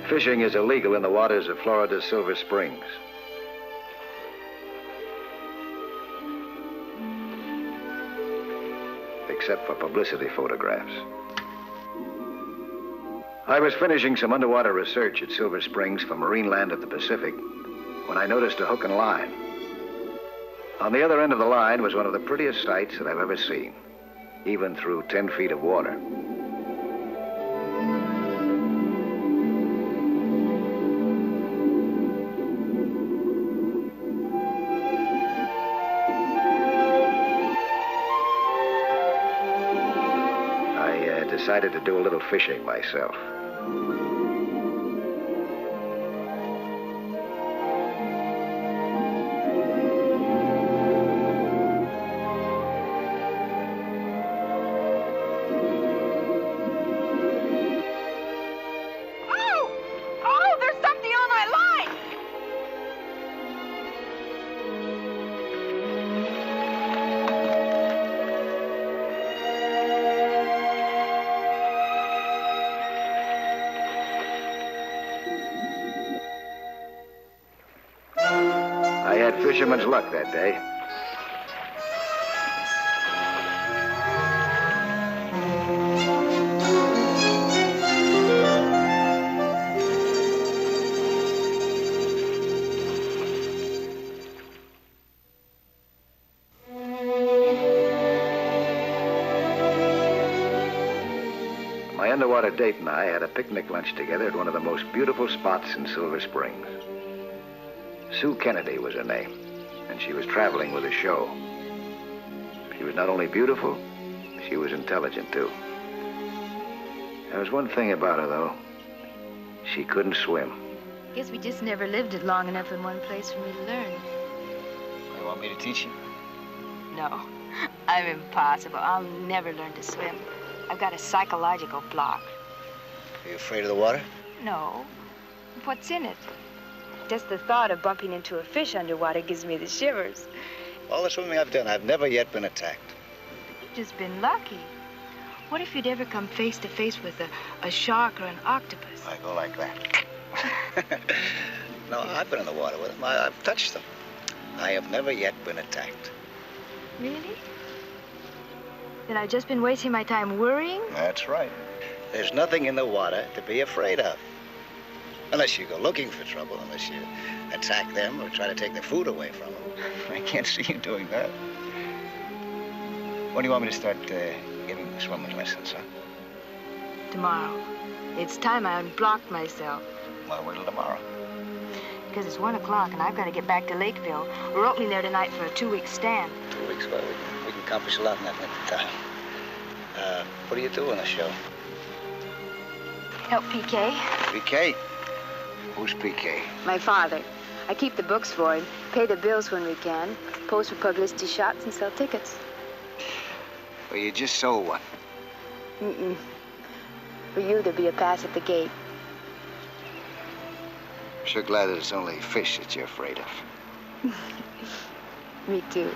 Fishing is illegal in the waters of Florida's Silver Springs. Except for publicity photographs. I was finishing some underwater research at Silver Springs for Marine Land of the Pacific when I noticed a hook and line. On the other end of the line was one of the prettiest sights that I've ever seen, even through 10 feet of water. Decided to do a little fishing myself. Oh, there's something on my line. I had fisherman's luck that day. My underwater date and I had a picnic lunch together at one of the most beautiful spots in Silver Springs. Sue Kennedy was her name, and she was traveling with a show. She was not only beautiful, she was intelligent, too. There was one thing about her, though. She couldn't swim. Guess we just never lived it long enough in one place for me to learn. You want me to teach you? No, I'm impossible. I'll never learn to swim. I've got a psychological block. Are you afraid of the water? No. What's in it? Just the thought of bumping into a fish underwater gives me the shivers. All the swimming I've done, I've never yet been attacked. You've just been lucky. What if you'd ever come face to face with a shark or an octopus? I go like that. No, I've been in the water with them. I've touched them. I have never yet been attacked. Really? Then I've just been wasting my time worrying? That's right. There's nothing in the water to be afraid of. Unless you go looking for trouble, unless you attack them or try to take their food away from them. I can't see you doing that. When do you want me to start giving swimming lessons, huh? Tomorrow. It's time I unblocked myself. Well, wait till tomorrow. Because it's 1 o'clock and I've got to get back to Lakeville. We're opening there tonight for a 2-week stand. 2 weeks, well, we can accomplish a lot in that length of time. What do you do on the show? Help PK. PK? Who's PK? My father. I keep the books for him, pay the bills when we can, pose for publicity shots, and sell tickets. Well, you just sold one. Mm-mm. For you, there'll be a pass at the gate. I'm sure glad that it's only fish that you're afraid of. Me too.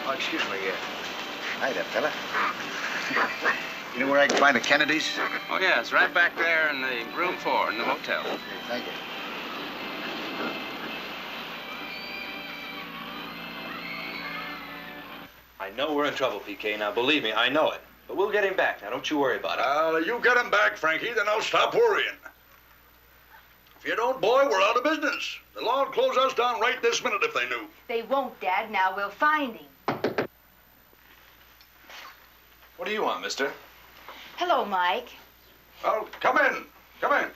Oh, excuse me. Hi there, fella. You know where I can find the Kennedys? Oh, yeah, it's right back there in the room 4 in the motel. Okay, thank you. I know we're in trouble, PK. Now, believe me, I know it. But we'll get him back. Now, don't you worry about it. You get him back, Frankie, then I'll stop worrying. If you don't, boy, we're out of business. The law would close us down right this minute if they knew. They won't, Dad. Now we'll find him. What do you want, mister? Hello, Mike. Well, come in. Come in.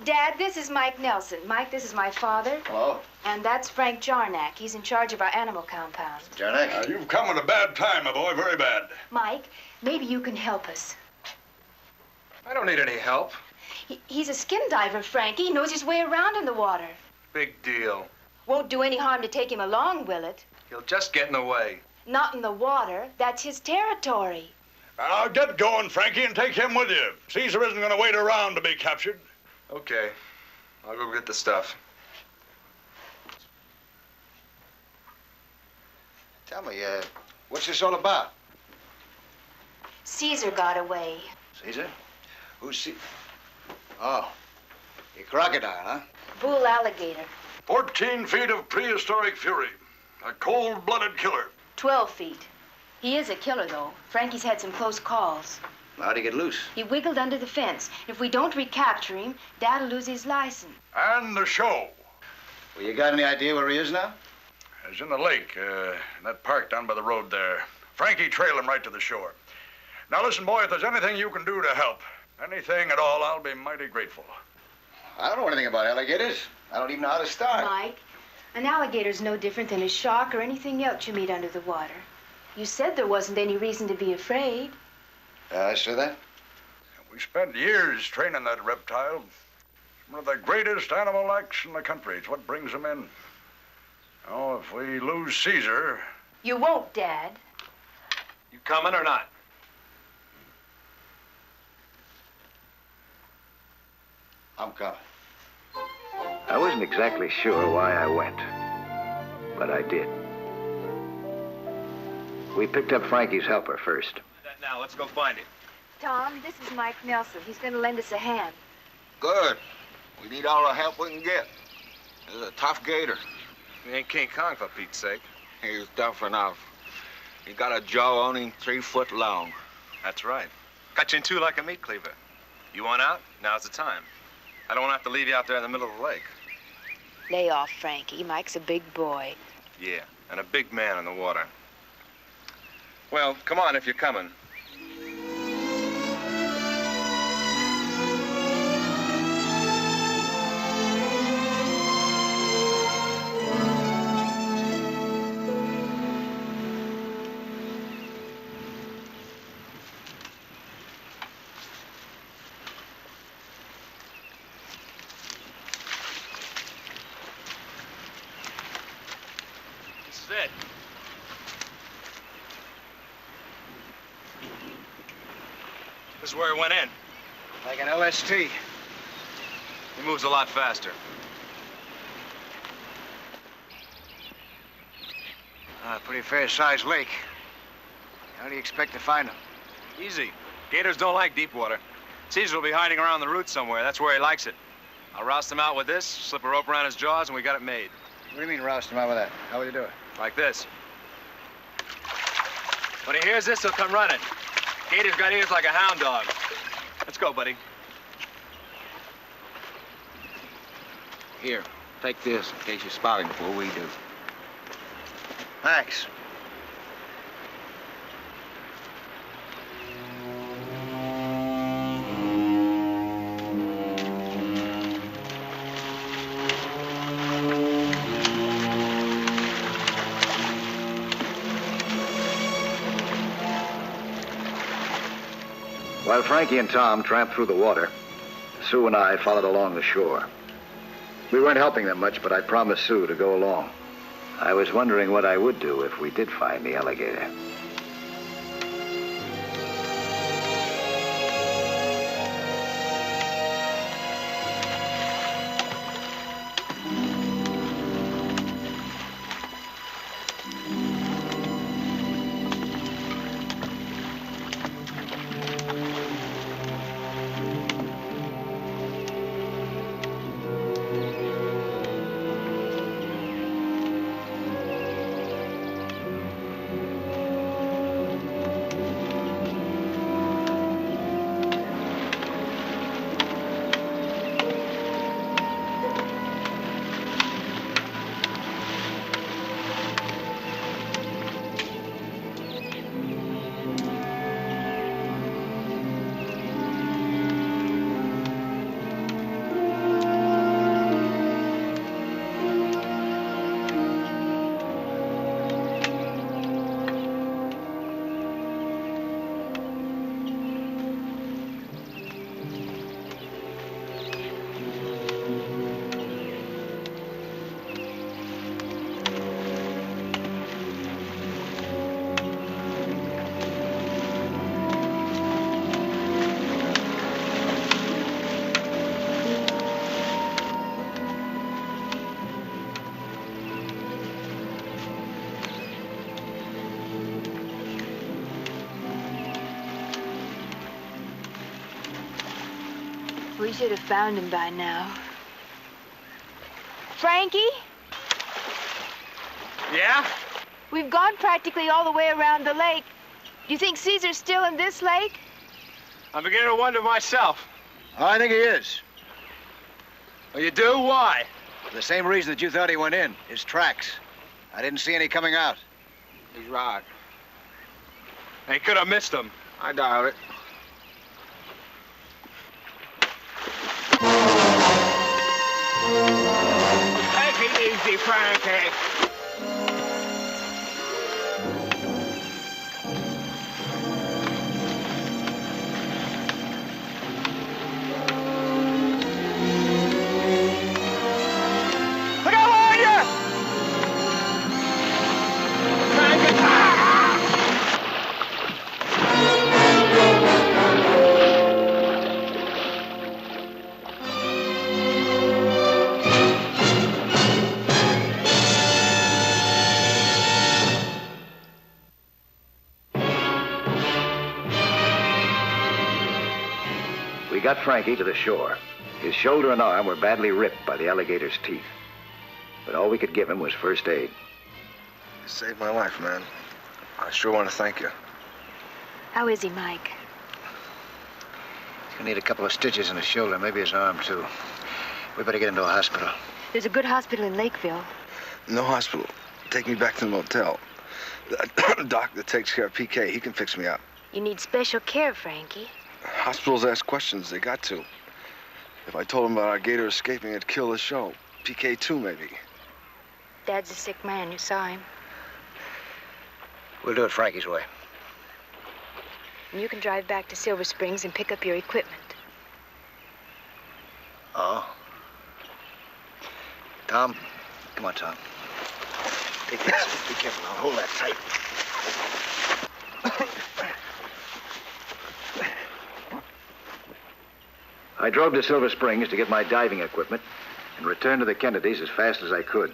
Dad, this is Mike Nelson. Mike, this is my father. Hello. And that's Frank Jarnack. He's in charge of our animal compound. Jarnack? You've come at a bad time, my boy, very bad. Mike, maybe you can help us. I don't need any help. He's a skin diver, Frankie. He knows his way around in the water. Big deal. Won't do any harm to take him along, will it? He'll just get in the way. Not in the water. That's his territory. Now, get going, Frankie, and take him with you. Caesar isn't going to wait around to be captured. Okay. I'll go get the stuff. Tell me, what's this all about? Caesar got away. Caesar? Who's Caesar? Oh, a crocodile, huh? Bull alligator. 14 feet of prehistoric fury. A cold-blooded killer. 12 feet. He is a killer, though. Frankie's had some close calls. How'd he get loose? He wiggled under the fence. If we don't recapture him, Dad'll lose his license. And the show. Well, you got any idea where he is now? He's in the lake, in that park down by the road there. Frankie trailed him right to the shore. Now, listen, boy, if there's anything you can do to help, anything at all, I'll be mighty grateful. I don't know anything about alligators. I don't even know how to start. Mike, an alligator's no different than a shark or anything else you meet under the water. You said there wasn't any reason to be afraid. I say that? We spent years training that reptile. It's one of the greatest animal acts in the country. It's what brings them in. Oh, if we lose Caesar... You won't, Dad. You coming or not? I'm coming. I wasn't exactly sure why I went, but I did. We picked up Frankie's helper first. Now, let's go find him. Tom, this is Mike Nelson. He's going to lend us a hand. Good. We need all the help we can get. This is a tough gator. He ain't King Kong, for Pete's sake. He's tough enough. He got a jaw on him 3 foot long. That's right. Cut you in two like a meat cleaver. You want out? Now's the time. I don't want to have to leave you out there in the middle of the lake. Lay off, Frankie. Mike's a big boy. Yeah, and a big man in the water. Well, come on if you're coming. This is it. This is where he went in. Like an LST. He moves a lot faster. Pretty fair-sized lake. How do you expect to find him? Easy. Gators don't like deep water. Caesar will be hiding around the roots somewhere. That's where he likes it. I'll roust him out with this, slip a rope around his jaws, and we got it made. What do you mean roust him out with that? How will you do it? Like this. When he hears this, he'll come running. Gator's got ears like a hound dog. Let's go, buddy. Here, take this in case you spot him before we do. Thanks. While Frankie and Tom tramped through the water, Sue and I followed along the shore. We weren't helping them much, but I promised Sue to go along. I was wondering what I would do if we did find the alligator. We should have found him by now. Frankie? Yeah? We've gone practically all the way around the lake. Do you think Caesar's still in this lake? I'm beginning to wonder myself. I think he is. Oh, you do? Why? For the same reason that you thought he went in. His tracks. I didn't see any coming out. He's right. They could have missed him. I doubt it. Take it easy, Frankie. Look out behind you! We got Frankie to the shore. His shoulder and arm were badly ripped by the alligator's teeth. But all we could give him was first aid. You saved my life, man. I sure want to thank you. How is he, Mike? He's gonna need a couple of stitches in his shoulder, maybe his arm, too. We better get him to a hospital. There's a good hospital in Lakeville. No hospital. Take me back to the motel. The doc that takes care of PK, he can fix me up. You need special care, Frankie. Hospitals ask questions. They got to. If I told them about our gator escaping, it'd kill the show. PK too, maybe. Dad's a sick man. You saw him. We'll do it Frankie's way. And you can drive back to Silver Springs and pick up your equipment. Oh? Tom? Come on, Tom. Take this. Be careful now. Hold that tight. I drove to Silver Springs to get my diving equipment and returned to the Kennedys as fast as I could.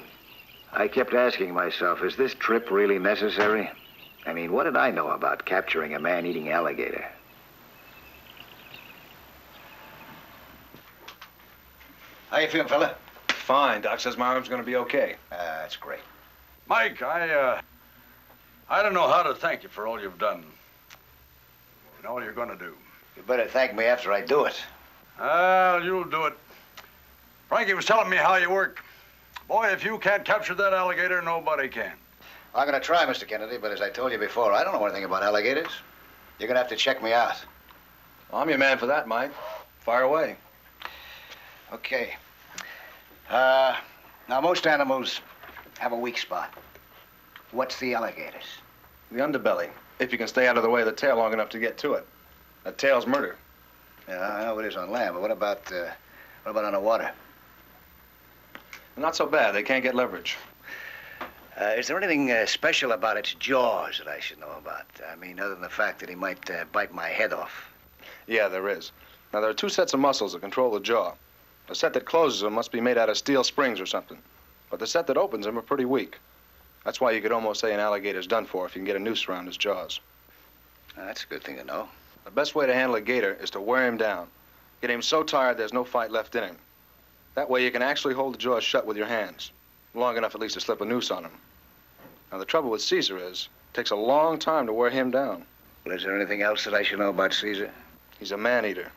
I kept asking myself, is this trip really necessary? I mean, what did I know about capturing a man-eating alligator? How you feeling, fella? Fine. Doc says my arm's gonna be okay. That's great. Mike, I don't know how to thank you for all you've done and all you're gonna do. You better thank me after I do it. Well, you'll do it. Frankie was telling me how you work. Boy, if you can't capture that alligator, nobody can. I'm gonna try, Mr. Kennedy, but as I told you before, I don't know anything about alligators. You're gonna have to check me out. Well, I'm your man for that, Mike. Fire away. Okay. Now, most animals have a weak spot. What's the alligator's? The underbelly, if you can stay out of the way of the tail long enough to get to it. That tail's murder. Yeah, I know it is on land, but what about on the water? Not so bad. They can't get leverage. Is there anything special about its jaws that I should know about? I mean, other than the fact that he might bite my head off. Yeah, there is. Now, there are two sets of muscles that control the jaw. The set that closes them must be made out of steel springs or something. But the set that opens them are pretty weak. That's why you could almost say an alligator's done for if you can get a noose around his jaws. That's a good thing to know. The best way to handle a gator is to wear him down. Get him so tired there's no fight left in him. That way you can actually hold the jaws shut with your hands. Long enough at least to slip a noose on him. Now the trouble with Caesar is, it takes a long time to wear him down. Well, is there anything else that I should know about Caesar? He's a man-eater.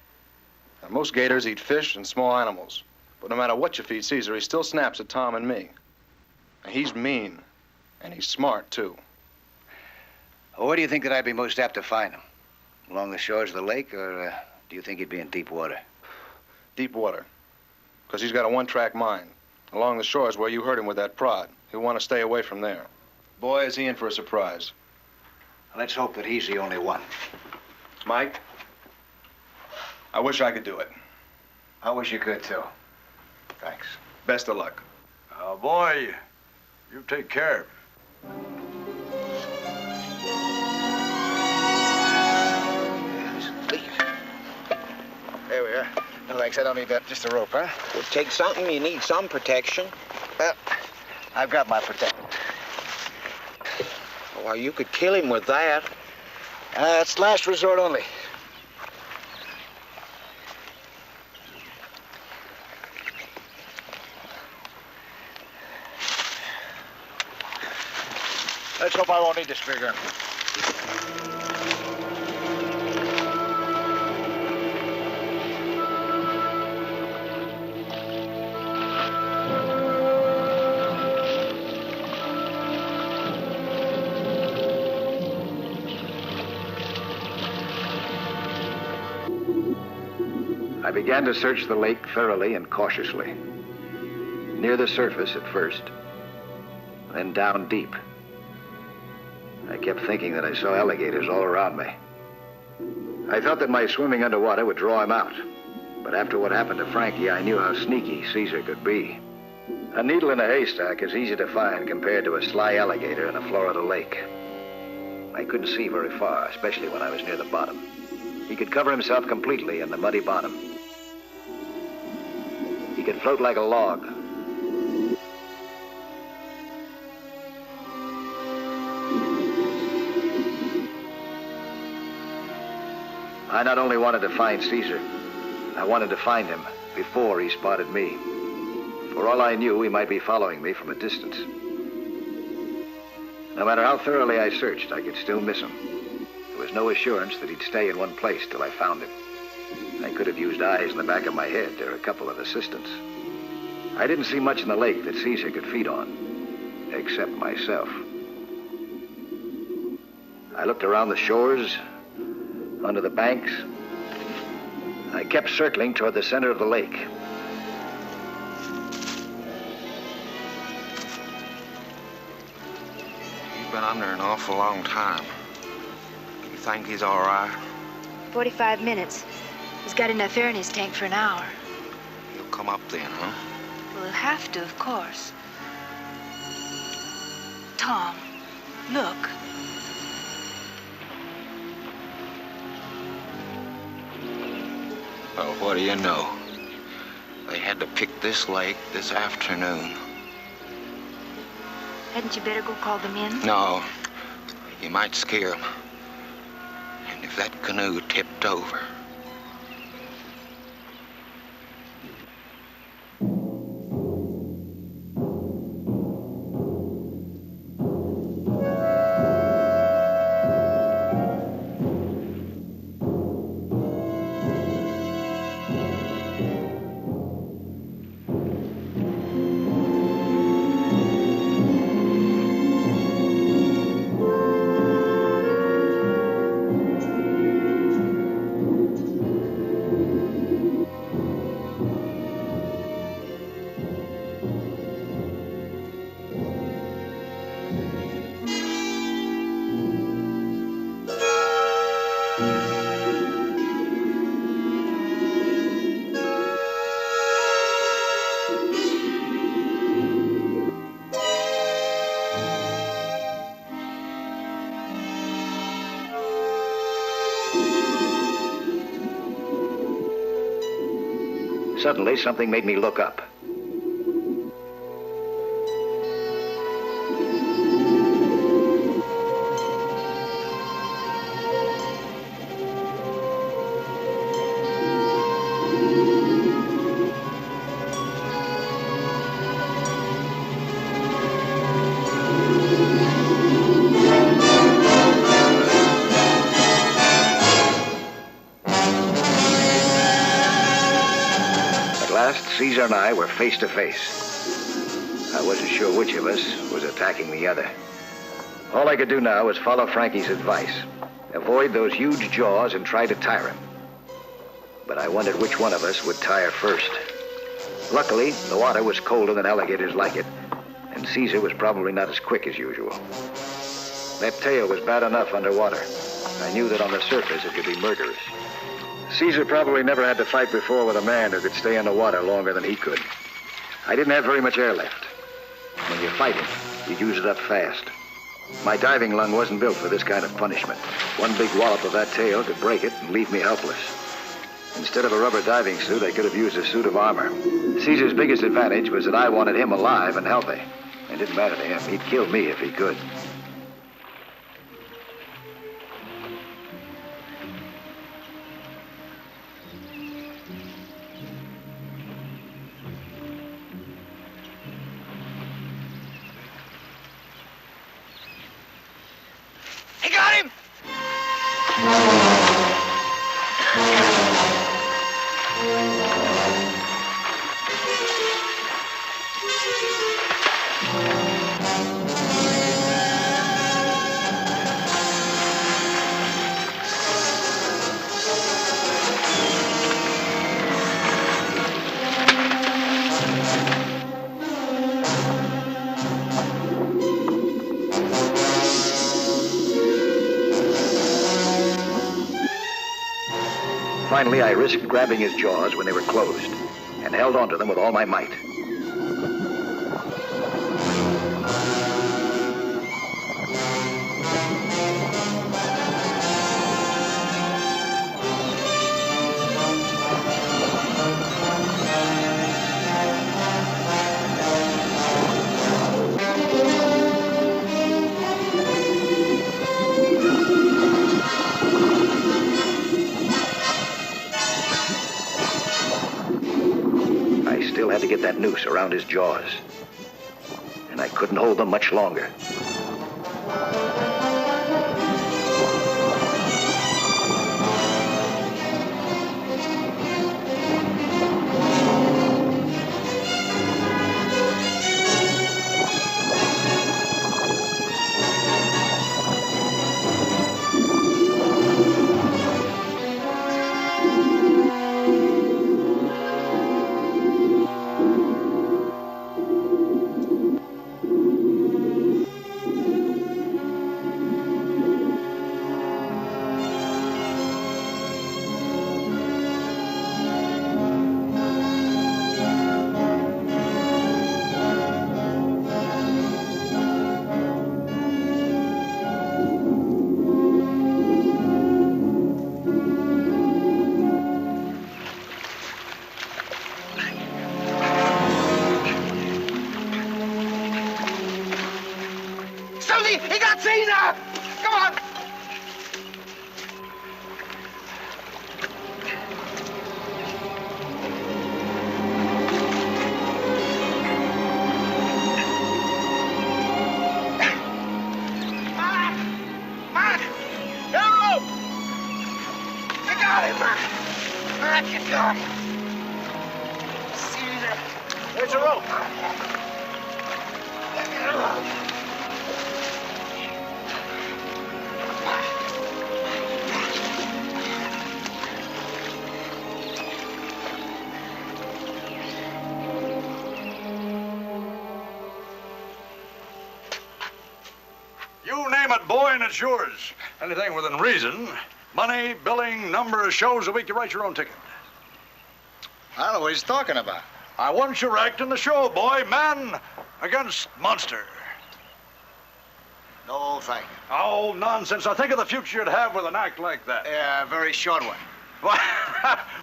Now, most gators eat fish and small animals. But no matter what you feed Caesar, he still snaps at Tom and me. And he's mean. And he's smart, too. Well, where do you think that I'd be most apt to find him? Along the shores of the lake, or do you think he'd be in deep water? Deep water. Because he's got a one-track mind. Along the shores where you heard him with that prod. He'll want to stay away from there. Boy, is he in for a surprise. Let's hope that he's the only one. Mike, I wish I could do it. I wish you could, too. Thanks. Best of luck. Boy, you take care. There we are. No, thanks. I don't need that. Just a rope, huh? Well, take something. You need some protection. Well, I've got my protectant. Well, you could kill him with that. It's last resort only. Let's hope I won't need this big gun. I began to search the lake thoroughly and cautiously. Near the surface at first, then down deep. I kept thinking that I saw alligators all around me. I thought that my swimming underwater would draw him out. But after what happened to Frankie, I knew how sneaky Caesar could be. A needle in a haystack is easy to find compared to a sly alligator in a Florida lake. I couldn't see very far, especially when I was near the bottom. He could cover himself completely in the muddy bottom. He could float like a log. I not only wanted to find Caesar, I wanted to find him before he spotted me. For all I knew, he might be following me from a distance. No matter how thoroughly I searched, I could still miss him. There was no assurance that he'd stay in one place till I found him. I could have used eyes in the back of my head or a couple of assistants. I didn't see much in the lake that Caesar could feed on, except myself. I looked around the shores, under the banks. I kept circling toward the center of the lake. He's been under an awful long time. You think he's all right? 45 minutes. He's got enough air in his tank for an hour. He'll come up then, huh? Well, he'll have to, of course. Tom, look. Well, what do you know? They had to pick this lake this afternoon. Hadn't you better go call them in? No. You might scare them. And if that canoe tipped over... Suddenly, something made me look up. Caesar and I were face to face. I wasn't sure which of us was attacking the other. All I could do now was follow Frankie's advice. Avoid those huge jaws and try to tire him. But I wondered which one of us would tire first. Luckily, the water was colder than alligators like it, and Caesar was probably not as quick as usual. That tail was bad enough underwater. I knew that on the surface it could be murderous. Caesar probably never had to fight before with a man who could stay underwater longer than he could. I didn't have very much air left. When you're fighting, you use it up fast. My diving lung wasn't built for this kind of punishment. One big wallop of that tail could break it and leave me helpless. Instead of a rubber diving suit, I could have used a suit of armor. Caesar's biggest advantage was that I wanted him alive and healthy. It didn't matter to him. He'd kill me if he could. Finally, I risked grabbing his jaws when they were closed and held onto them with all my might. Still had to get that noose around his jaws, and I couldn't hold them much longer. He got Zena! Come on! Mark! Get a rope! You got him, Mark! Mark, you got him! Zena! Where's the rope? Get a rope! You name it, boy, and it's yours. Anything within reason. Money, billing, number of shows a week, you write your own ticket. I don't know what he's talking about. I want you acting the show, boy. Man against monster. No, thank you. Oh, nonsense. Now think of the future you'd have with an act like that. Yeah, a very short one. Why,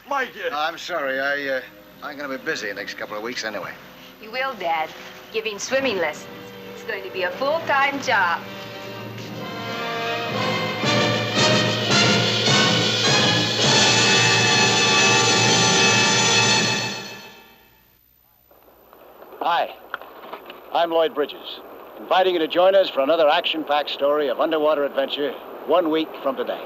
Mike, I'm sorry. I'm going to be busy the next couple of weeks anyway. You will, Dad. Giving swimming lessons. It's going to be a full-time job. Hi, I'm Lloyd Bridges, inviting you to join us for another action-packed story of underwater adventure 1 week from today.